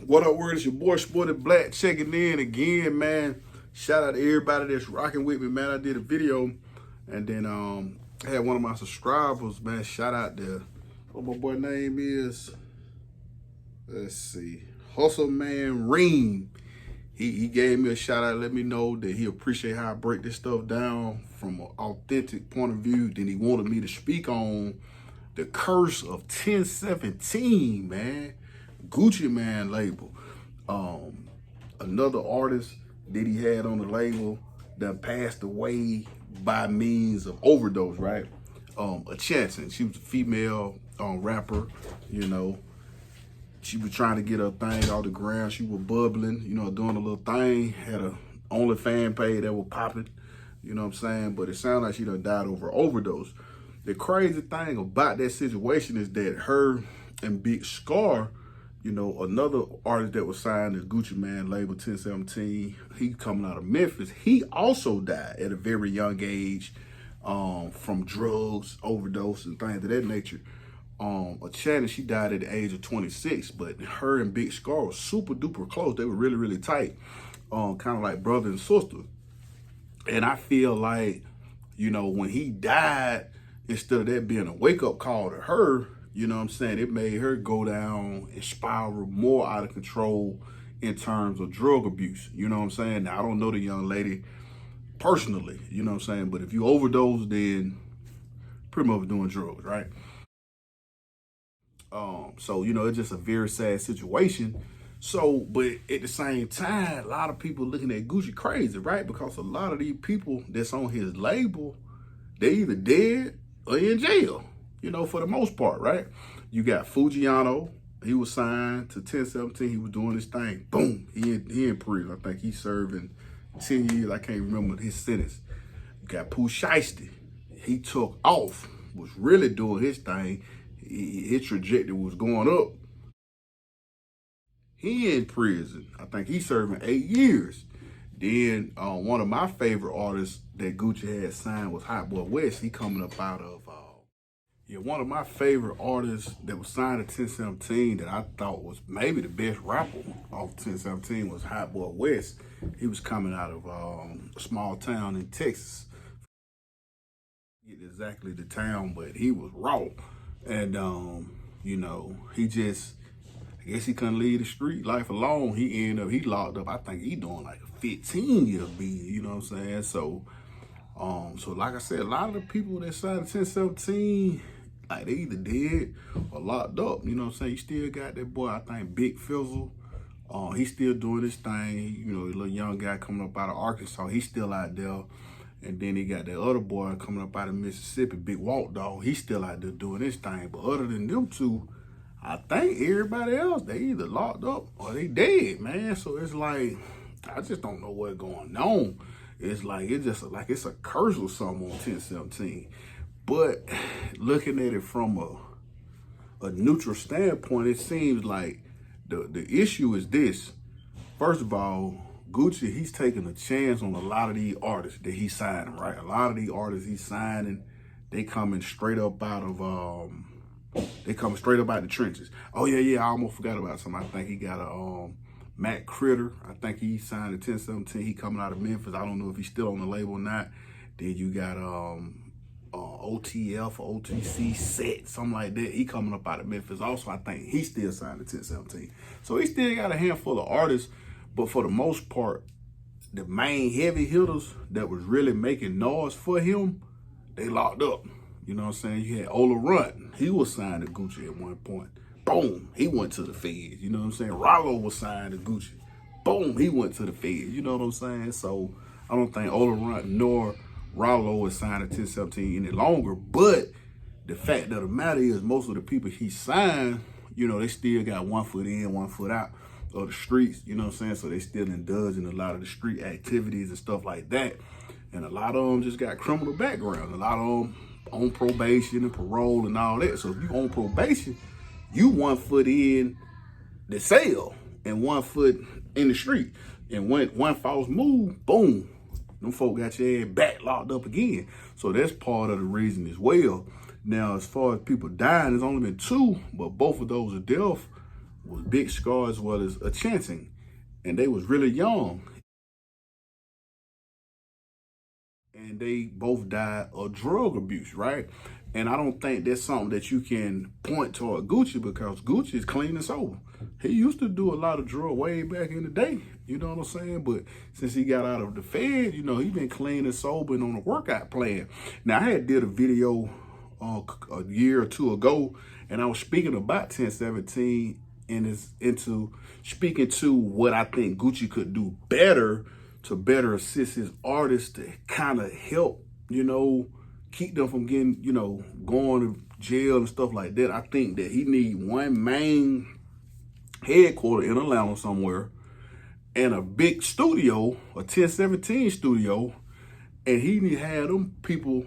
What up, word? It's your boy Sporty Black checking in again, man. Shout out to everybody that's rocking with me, man. I did a video and then had one of my subscribers, man. Shout out to what my boy name is. Let's see. Hustle Man Reem. He gave me a shout out, let me know that he appreciate how I break this stuff down from an authentic point of view. Then he wanted me to speak on the curse of 1017, man. Gucci Man label. Another artist that he had on the label that passed away by means of overdose, right? A Chanson. She was a female rapper, you know. She was trying to get her thing off the ground. She was bubbling, you know, doing a little thing. Had a OnlyFans page that was popping, you know what I'm saying? But it sounded like she done died over overdose. The crazy thing about that situation is that her and Big Scar, you know, another artist that was signed to Gucci Man label 1017, he coming out of Memphis, he also died at a very young age from drugs, overdose, and things of that nature. Channing, she died at the age of 26, but her and Big Scar were super duper close. They were really, really tight, kind of like brother and sister. And I feel like, you know, when he died, instead of that being a wake-up call to her, you know what I'm saying, it made her go down and spiral more out of control in terms of drug abuse. You know what I'm saying? Now, I don't know the young lady personally, you know what I'm saying? But if you overdose, then pretty much doing drugs, right? So, you know, it's just a very sad situation. So, but at the same time, a lot of people looking at Gucci crazy, right? Because a lot of these people that's on his label, they either dead or in jail, you know, for the most part, right? You got Fujiano. He was signed to 1017. He was doing his thing. Boom. He in prison. I think he's serving 10 years. I can't remember his sentence. You got Pooh Shiesty. He took off, was really doing his thing. His trajectory was going up. He in prison. I think he's serving 8 years. Then one of my favorite artists that Gucci had signed was Hot Boy West. He coming up out of, one of my favorite artists that was signed to 1017 that I thought was maybe the best rapper off 1017 was Hot Boy West. He was coming out of a small town in Texas. I forget exactly the town, but he was raw. And, you know, he just, I guess he couldn't leave the street life alone. He locked up, I think he doing like a 15-year bid, you know what I'm saying? So, so like I said, a lot of the people that signed 1017, like they either dead or locked up, you know what I'm saying? You still got that boy, I think Big Fizzle, he's still doing his thing. You know, the little young guy coming up out of Arkansas, he's still out there. And then he got that other boy coming up out of Mississippi, Big Walk Dog. He's still out there doing his thing. But other than them two, I think everybody else, they either locked up or they dead, man. So it's like, I just don't know what's going on. It's like, it's just like it's a curse or something on 1017. But looking at it from a neutral standpoint, it seems like the issue is this. First of all, Gucci, he's taking a chance on a lot of these artists that he's signing, right? A lot of these artists he's signing, they coming straight up out of, the trenches. Oh, yeah, I almost forgot about something. I think he got a Matt Critter. I think he signed at 1017. He coming out of Memphis. I don't know if he's still on the label or not. Then you got OTF or OTC Set, something like that. He coming up out of Memphis. Also, I think he still signed at 1017. So he still got a handful of artists. But for the most part, the main heavy hitters that was really making noise for him, they locked up. You know what I'm saying? You had Ola Runt. He was signed to Gucci at one point. Boom, he went to the feds. You know what I'm saying? Rollo was signed to Gucci. Boom, he went to the feds. You know what I'm saying? So I don't think Ola Runt nor Rollo is signed at 1017 any longer. But the fact of the matter is most of the people he signed, you know, they still got 1 foot in, 1 foot out of the streets, you know what I'm saying? So they still indulge in a lot of the street activities and stuff like that. And a lot of them just got criminal background. A lot of them on probation and parole and all that. So if you on probation, you 1 foot in the cell and 1 foot in the street. And one false move, boom, them folk got your ass back locked up again. So that's part of the reason as well. Now, as far as people dying, there's only been 2, but both of those are death was Big Scar as well as a Chanting. And they was really young. And they both died of drug abuse, right? And I don't think that's something that you can point toward Gucci, because Gucci is clean and sober. He used to do a lot of drug way back in the day, you know what I'm saying? But since he got out of the Fed, you know, he been clean and sober and on a workout plan. Now, I had did a video a year or two ago, and I was speaking about 1017 and it's into speaking to what I think Gucci could do better to better assist his artists to kind of help, you know, keep them from getting, you know, going to jail and stuff like that. I think that he need one main headquarters in Atlanta somewhere and a big studio, a 1017 studio, and he need to have them people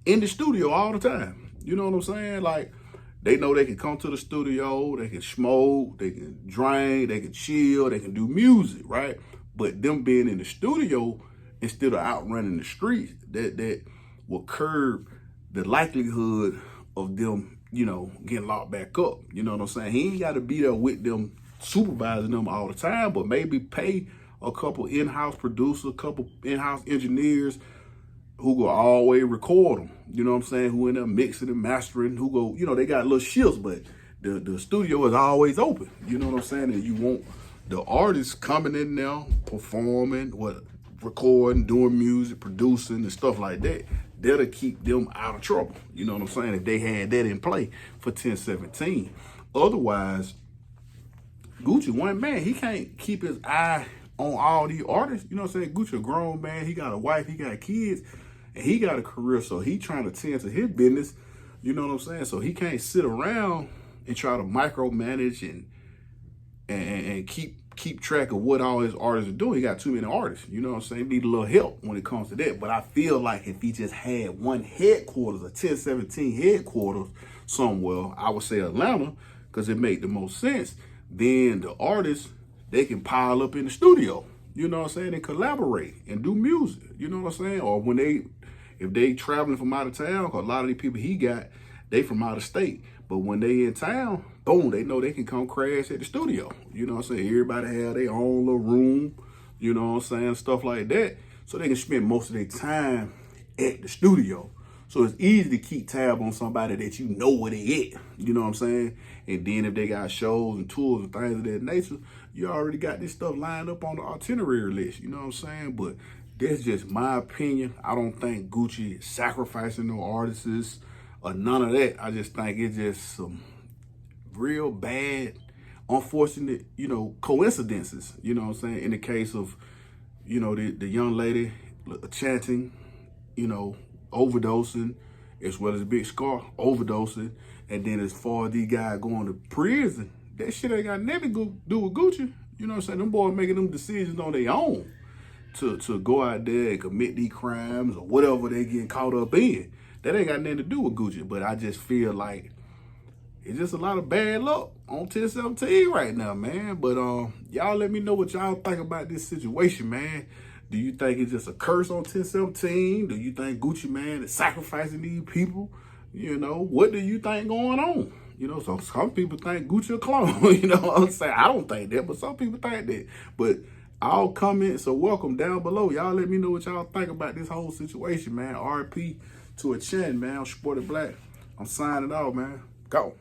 in the studio all the time. You know what I'm saying? Like, they know they can come to the studio, they can smoke, they can drink, they can chill, they can do music, right? But them being in the studio instead of out running the streets, that will curb the likelihood of them, you know, getting locked back up. You know what I'm saying? He ain't got to be there with them, supervising them all the time, but maybe pay a couple in-house producers, a couple in-house engineers who go always record them. You know what I'm saying? Who in there mixing and mastering, who go, you know, they got little shifts, but the studio is always open. You know what I'm saying? And you want the artists coming in there, performing, recording, doing music, producing, and stuff like that. That'll keep them out of trouble. You know what I'm saying? If they had that in play for 1017. Otherwise, Gucci, one man, he can't keep his eye on all these artists. You know what I'm saying? Gucci a grown man. He got a wife. He got kids. And he got a career. So he trying to tend to his business. You know what I'm saying? So he can't sit around and try to micromanage and keep track of what all his artists are doing. He got too many artists. You know what I'm saying? He need a little help when it comes to that. But I feel like if he just had one headquarters, a 1017 headquarters somewhere, I would say Atlanta, because it make the most sense, then the artists, they can pile up in the studio, you know what I'm saying, and collaborate and do music, you know what I'm saying? Or when if they traveling from out of town, because a lot of these people he got, they from out of state. But when they in town, boom, they know they can come crash at the studio. You know what I'm saying? Everybody have their own little room, you know what I'm saying, stuff like that. So they can spend most of their time at the studio. So it's easy to keep tab on somebody that you know where they at. You know what I'm saying? And then if they got shows and tours and things of that nature, you already got this stuff lined up on the itinerary list. You know what I'm saying? But that's just my opinion. I don't think Gucci is sacrificing no artists or none of that. I just think it's just some real bad, unfortunate, you know, coincidences. You know what I'm saying? In the case of, you know, the young lady Chanting, you know, overdosing, as well as Big Scar overdosing, and then as far as these guys going to prison, that shit ain't got nothing to do with Gucci. You know what I'm saying? Them boys making them decisions on their own to go out there and commit these crimes or whatever they getting caught up in. That ain't got nothing to do with Gucci. But I just feel like it's just a lot of bad luck on 1017 right now, man. But y'all let me know what y'all think about this situation, man. Do you think it's just a curse on 1017? Do you think Gucci, man, is sacrificing these people? You know, what do you think going on? You know, so some people think Gucci a clone. You know what I'm saying? I don't think that, but some people think that. But all comments are welcome down below. Y'all let me know what y'all think about this whole situation, man. RP to a chin, man. I'm Sporty Black. I'm signing off, man. Go.